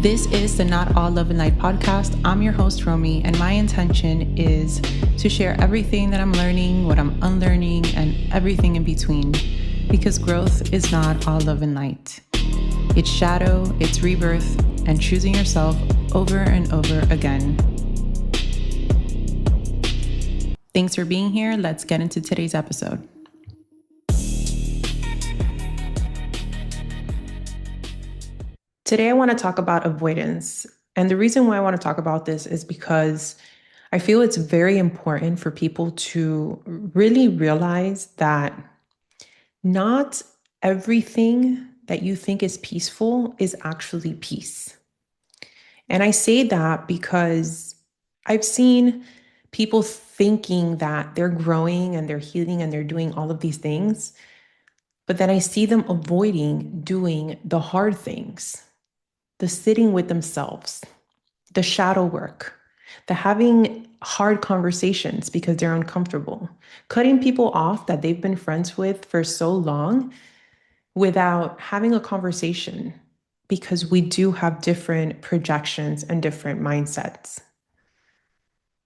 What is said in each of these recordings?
This is the Not All Love and Light podcast. I'm your host, Romy, and my intention is to share everything that I'm learning, what I'm unlearning, and everything in between. Because growth is not all love and light. It's shadow, it's rebirth, and choosing yourself over and over again. Thanks for being here. Let's get into today's episode. Today, I want to talk about avoidance. And the reason why I want to talk about this is because I feel it's very important for people to really realize that not everything that you think is peaceful is actually peace. And I say that because I've seen people thinking that they're growing and they're healing and they're doing all of these things, but then I see them avoiding doing the hard things. The sitting with themselves, the shadow work, the having hard conversations because they're uncomfortable, cutting people off that they've been friends with for so long without having a conversation because we do have different projections and different mindsets.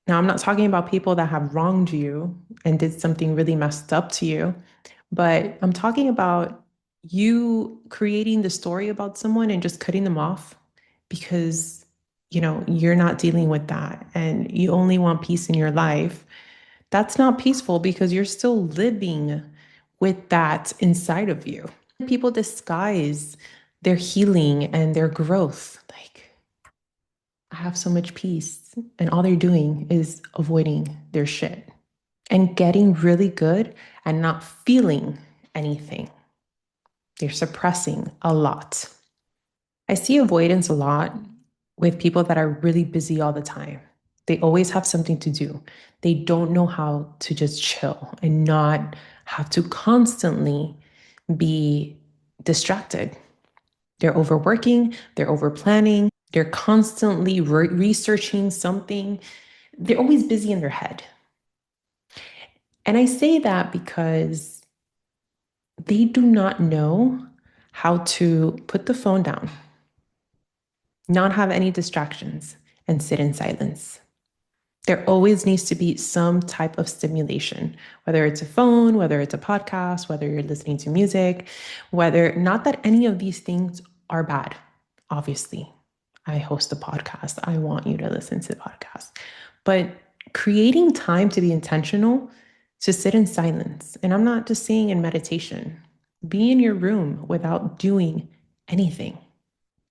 Now, I'm not talking about people that have wronged you and did something really messed up to you, but I'm talking about you creating the story about someone and just cutting them off because, you're not dealing with that and you only want peace in your life. That's not peaceful because you're still living with that inside of you. People disguise their healing and their growth. Like, I have so much peace, and all they're doing is avoiding their shit and getting really good and not feeling anything. They're suppressing a lot. I see avoidance a lot with people that are really busy all the time. They always have something to do. They don't know how to just chill and not have to constantly be distracted. They're overworking, they're overplanning, they're constantly researching something. They're always busy in their head. And I say that because they do not know how to put the phone down, not have any distractions, and sit in silence. There always needs to be some type of stimulation, whether it's a phone, whether it's a podcast, whether you're listening to music, not that any of these things are bad. Obviously, I host a podcast. I want you to listen to the podcast. But creating time to be intentional, to sit in silence. And I'm not just saying in meditation. Be in your room without doing anything.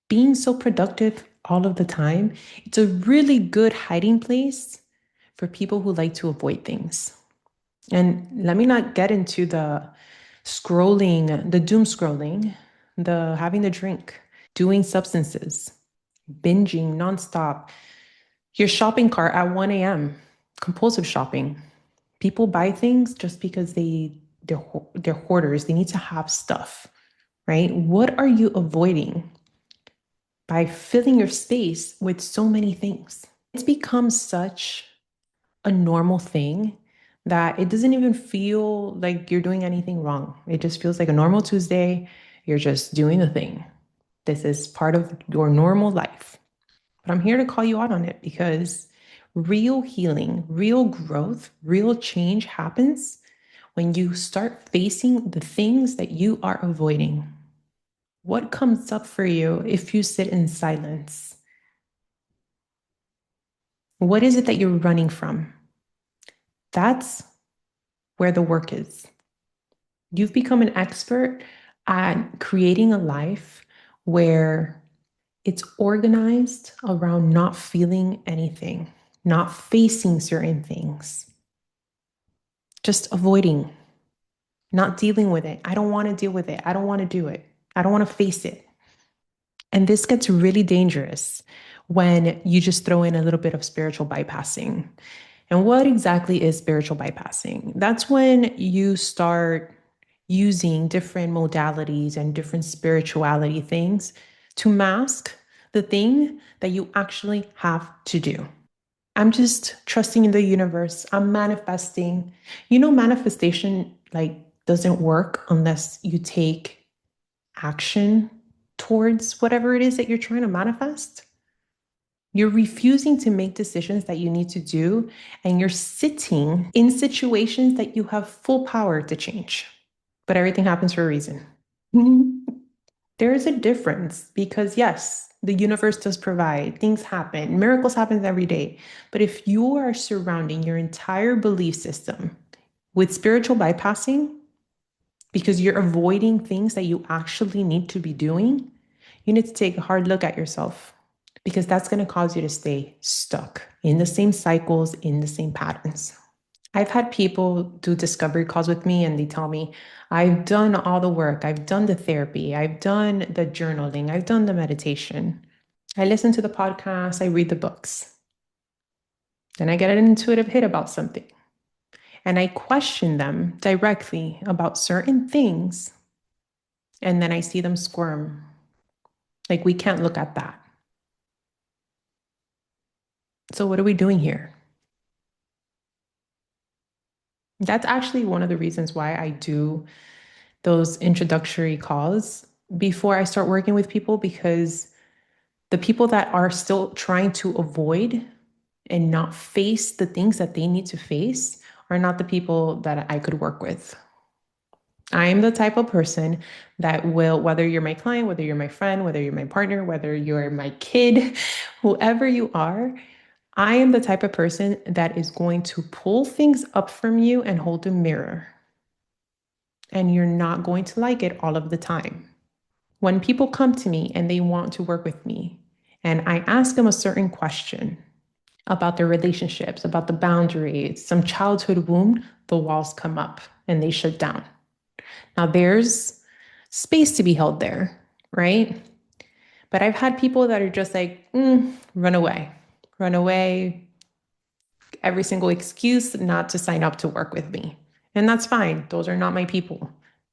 Being so productive all of the time, it's a really good hiding place for people who like to avoid things. And let me not get into the scrolling, the doom scrolling, the having the drink, doing substances, binging nonstop, your shopping cart at 1 a.m., compulsive shopping. People buy things just because they're hoarders. They need to have stuff, right? What are you avoiding by filling your space with so many things? It's become such a normal thing that it doesn't even feel like you're doing anything wrong. It just feels like a normal Tuesday. You're just doing the thing. This is part of your normal life. But I'm here to call you out on it because real healing, real growth, real change happens when you start facing the things that you are avoiding. What comes up for you if you sit in silence? What is it that you're running from? That's where the work is. You've become an expert at creating a life where it's organized around not feeling anything, not facing certain things, just avoiding, not dealing with it. I don't want to deal with it. I don't want to do it. I don't want to face it. And this gets really dangerous when you just throw in a little bit of spiritual bypassing. And what exactly is spiritual bypassing? That's when you start using different modalities and different spirituality things to mask the thing that you actually have to do. I'm just trusting in the universe. I'm manifesting. Manifestation doesn't work unless you take action towards whatever it is that you're trying to manifest. You're refusing to make decisions that you need to do, and you're sitting in situations that you have full power to change. But everything happens for a reason. There is a difference because, yes, the universe does provide, things happen, miracles happen every day. But if you are surrounding your entire belief system with spiritual bypassing because you're avoiding things that you actually need to be doing, you need to take a hard look at yourself because that's going to cause you to stay stuck in the same cycles, in the same patterns. I've had people do discovery calls with me and they tell me, I've done all the work, I've done the therapy, I've done the journaling, I've done the meditation. I listen to the podcast, I read the books. Then I get an intuitive hit about something. And I question them directly about certain things. And then I see them squirm. Like, we can't look at that. So, what are we doing here? That's actually one of the reasons why I do those introductory calls before I start working with people, because the people that are still trying to avoid and not face the things that they need to face are not the people that I could work with. I'm the type of person that will, whether you're my client, whether you're my friend, whether you're my partner, whether you're my kid, whoever you are, I am the type of person that is going to pull things up from you and hold a mirror. And you're not going to like it all of the time. When people come to me and they want to work with me, and I ask them a certain question about their relationships, about the boundaries, some childhood wound, the walls come up and they shut down. Now there's space to be held there, right? But I've had people that are just like, run away, every single excuse not to sign up to work with me. And that's fine. Those are not my people.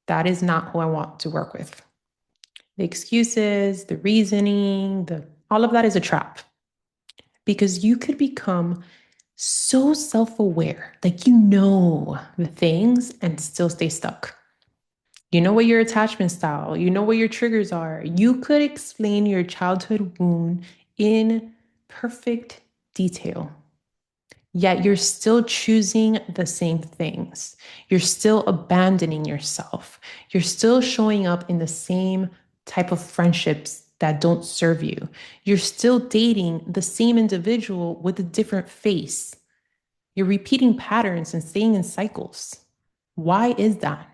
That is not who I want to work with. The excuses, the reasoning, all of that is a trap because you could become so self-aware, like you know the things and still stay stuck. You know what your attachment style, you know what your triggers are. You could explain your childhood wound in perfect detail. Yet you're still choosing the same things. You're still abandoning yourself. You're still showing up in the same type of friendships that don't serve you. You're still dating the same individual with a different face. You're repeating patterns and staying in cycles. Why is that?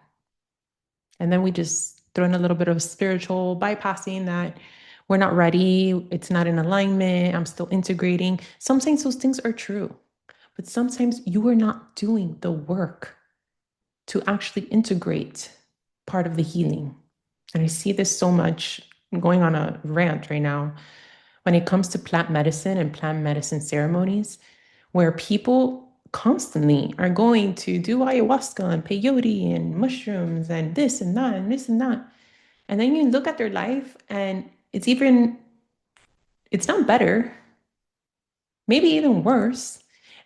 And then we just throw in a little bit of spiritual bypassing that we're not ready. It's not in alignment. I'm still integrating. Sometimes those things are true. But sometimes you are not doing the work to actually integrate part of the healing. And I see this so much. I'm going on a rant right now when it comes to plant medicine and plant medicine ceremonies, where people constantly are going to do ayahuasca and peyote and mushrooms and this and that and this and that. And then you look at their life and it's not better, maybe even worse.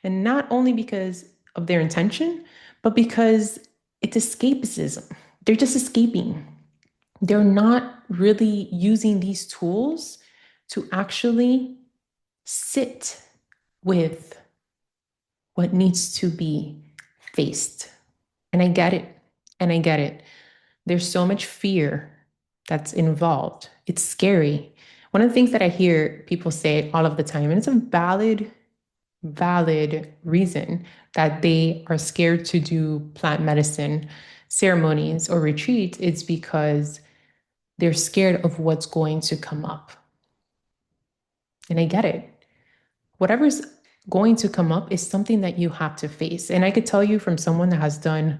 And not only because of their intention, but because it's escapism. They're just escaping. They're not really using these tools to actually sit with what needs to be faced. And I get it. And I get it. There's so much fear that's involved. It's scary. One of the things that I hear people say all of the time, and it's a valid reason that they are scared to do plant medicine ceremonies or retreats, it's because they're scared of what's going to come up. And I get it. Whatever's going to come up is something that you have to face. And I could tell you from someone that has done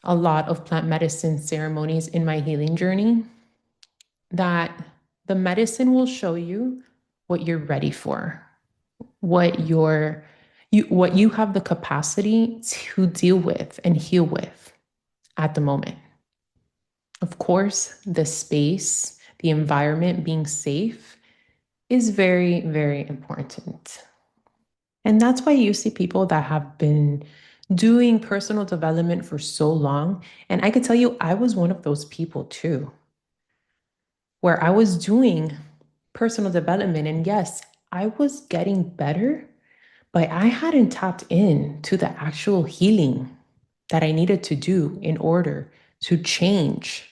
a lot of plant medicine ceremonies in my healing journey that the medicine will show you what you're ready for, what you have the capacity to deal with and heal with at the moment. Of course, the space, the environment being safe is very, very important. And that's why you see people that have been doing personal development for so long. And I could tell you, I was one of those people too. where I was doing personal development. And yes, I was getting better, but I hadn't tapped in to the actual healing that I needed to do in order to change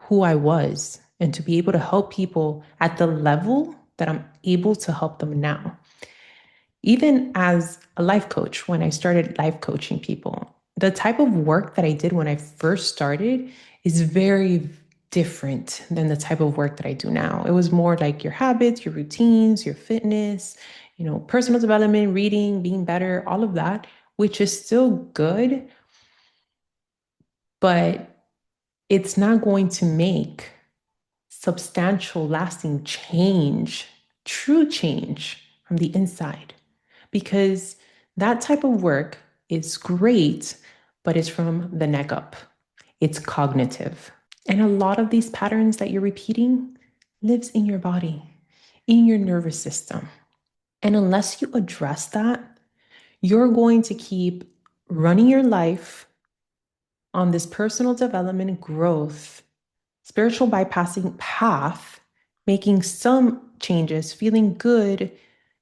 who I was and to be able to help people at the level that I'm able to help them now. Even as a life coach, when I started life coaching people, the type of work that I did when I first started is very different than the type of work that I do now. It was more like your habits, your routines, your fitness, personal development, reading, being better, all of that, which is still good, but it's not going to make substantial, lasting change, true change from the inside. Because that type of work is great, but it's from the neck up. It's cognitive. And a lot of these patterns that you're repeating lives in your body, in your nervous system. And unless you address that, you're going to keep running your life on this personal development growth, spiritual bypassing path, making some changes, feeling good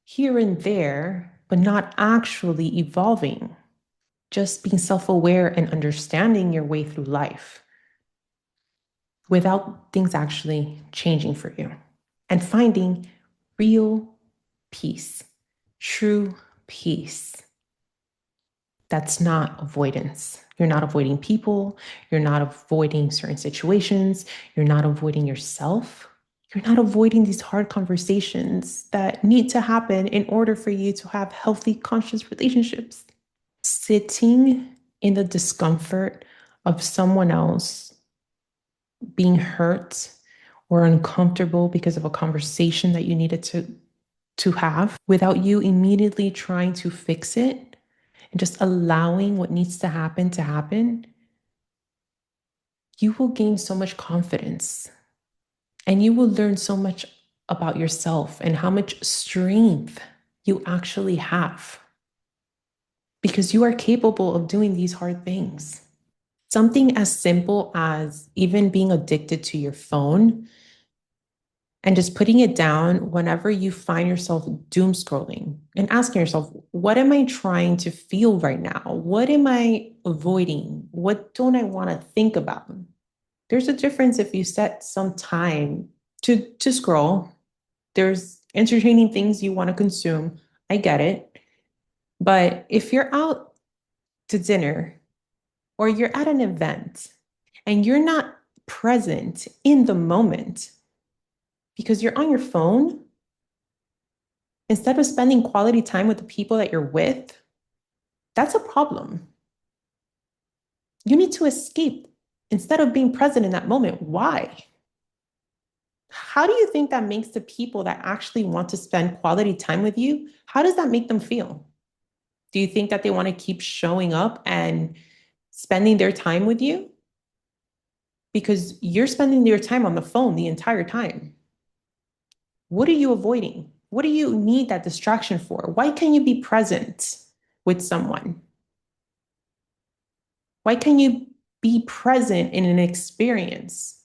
here and there, but not actually evolving. Just being self aware and understanding your way through life without things actually changing for you and finding real peace, true peace. That's not avoidance. You're not avoiding people. You're not avoiding certain situations. You're not avoiding yourself. You're not avoiding these hard conversations that need to happen in order for you to have healthy, conscious relationships. Sitting in the discomfort of someone else being hurt or uncomfortable because of a conversation that you needed to have without you immediately trying to fix it and just allowing what needs to happen, you will gain so much confidence and you will learn so much about yourself and how much strength you actually have because you are capable of doing these hard things. Something as simple as even being addicted to your phone and just putting it down whenever you find yourself doom scrolling and asking yourself, what am I trying to feel right now? What am I avoiding? What don't I want to think about? There's a difference if you set some time to scroll. There's entertaining things you want to consume. I get it. But if you're out to dinner or you're at an event and you're not present in the moment because you're on your phone, instead of spending quality time with the people that you're with, that's a problem. You need to escape instead of being present in that moment. Why? How do you think that makes the people that actually want to spend quality time with you? How does that make them feel? Do you think that they want to keep showing up and spending their time with you? Because you're spending your time on the phone the entire time. What are you avoiding? What do you need that distraction for? Why can't you be present with someone? Why can't you be present in an experience?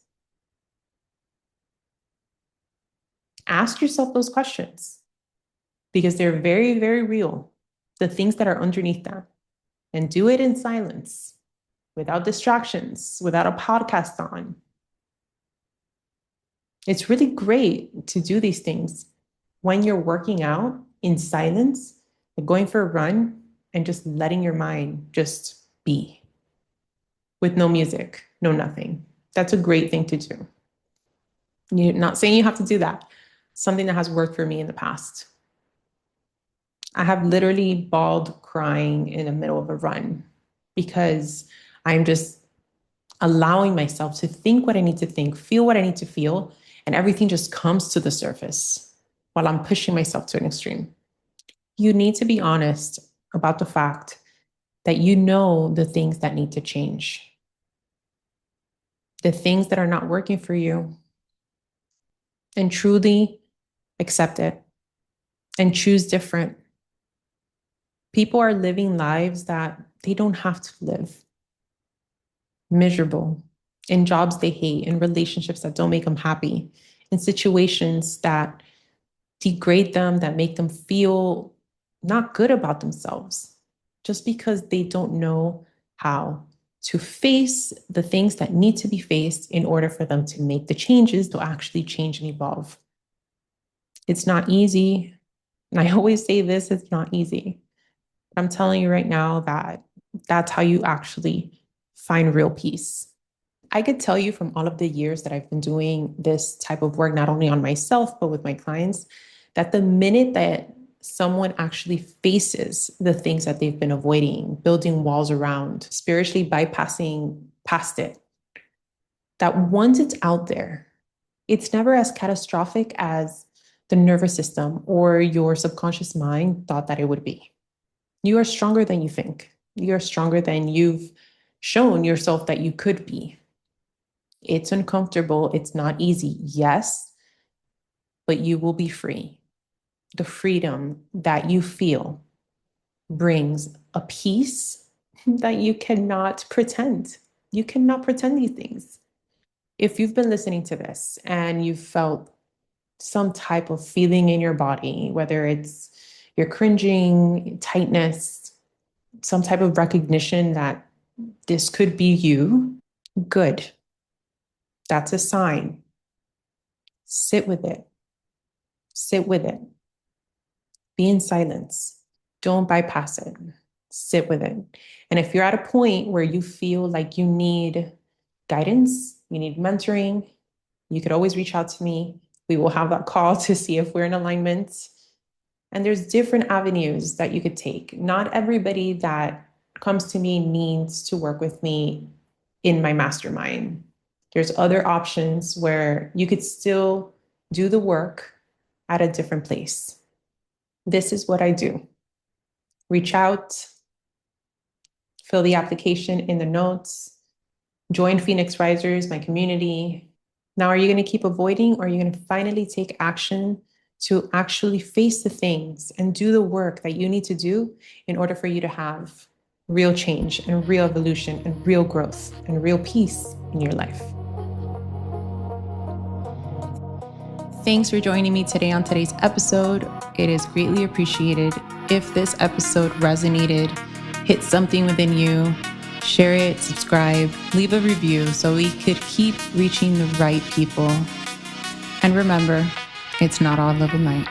Ask yourself those questions because they're very, very real. The things that are underneath that. And do it in silence, without distractions, without a podcast on. It's really great to do these things when you're working out in silence, like going for a run and just letting your mind just be with no music, no nothing. That's a great thing to do. You're not saying you have to do that. Something that has worked for me in the past. I have literally bawled crying in the middle of a run because I'm just allowing myself to think what I need to think, feel what I need to feel, and everything just comes to the surface while I'm pushing myself to an extreme. You need to be honest about the fact that you know the things that need to change, the things that are not working for you, and truly accept it and choose different. People are living lives that they don't have to live, miserable, in jobs they hate, in relationships that don't make them happy, in situations that degrade them, that make them feel not good about themselves, just because they don't know how to face the things that need to be faced in order for them to make the changes to actually change and evolve. It's not easy. And I always say this, it's not easy. But I'm telling you right now that that's how you actually find real peace. I could tell you from all of the years that I've been doing this type of work, not only on myself, but with my clients, that the minute that someone actually faces the things that they've been avoiding, building walls around, spiritually bypassing past it, that once it's out there, it's never as catastrophic as the nervous system or your subconscious mind thought that it would be. You are stronger than you think. You are stronger than you've shown yourself that you could be. It's uncomfortable. It's not easy. Yes, but you will be free. The freedom that you feel brings a peace that you cannot pretend. You cannot pretend these things. If you've been listening to this and you've felt some type of feeling in your body, whether it's you're cringing, tightness, some type of recognition that this could be you, good. That's a sign. Sit with it. Sit with it. Be in silence. Don't bypass it. Sit with it. And if you're at a point where you feel like you need guidance, you need mentoring, you could always reach out to me. We will have that call to see if we're in alignment. And there's different avenues that you could take. Not everybody that comes to me needs to work with me in my mastermind. There's other options where you could still do the work at a different place. This is what I do. Reach out, fill the application in the notes, join Phoenix Risers, my community. Now, are you going to keep avoiding, or are you going to finally take action to actually face the things and do the work that you need to do in order for you to have real change and real evolution and real growth and real peace in your life? Thanks for joining me today on today's episode. It is greatly appreciated. If this episode resonated, hit something within you, share it, subscribe, leave a review so we could keep reaching the right people. And remember, it's not all love and light.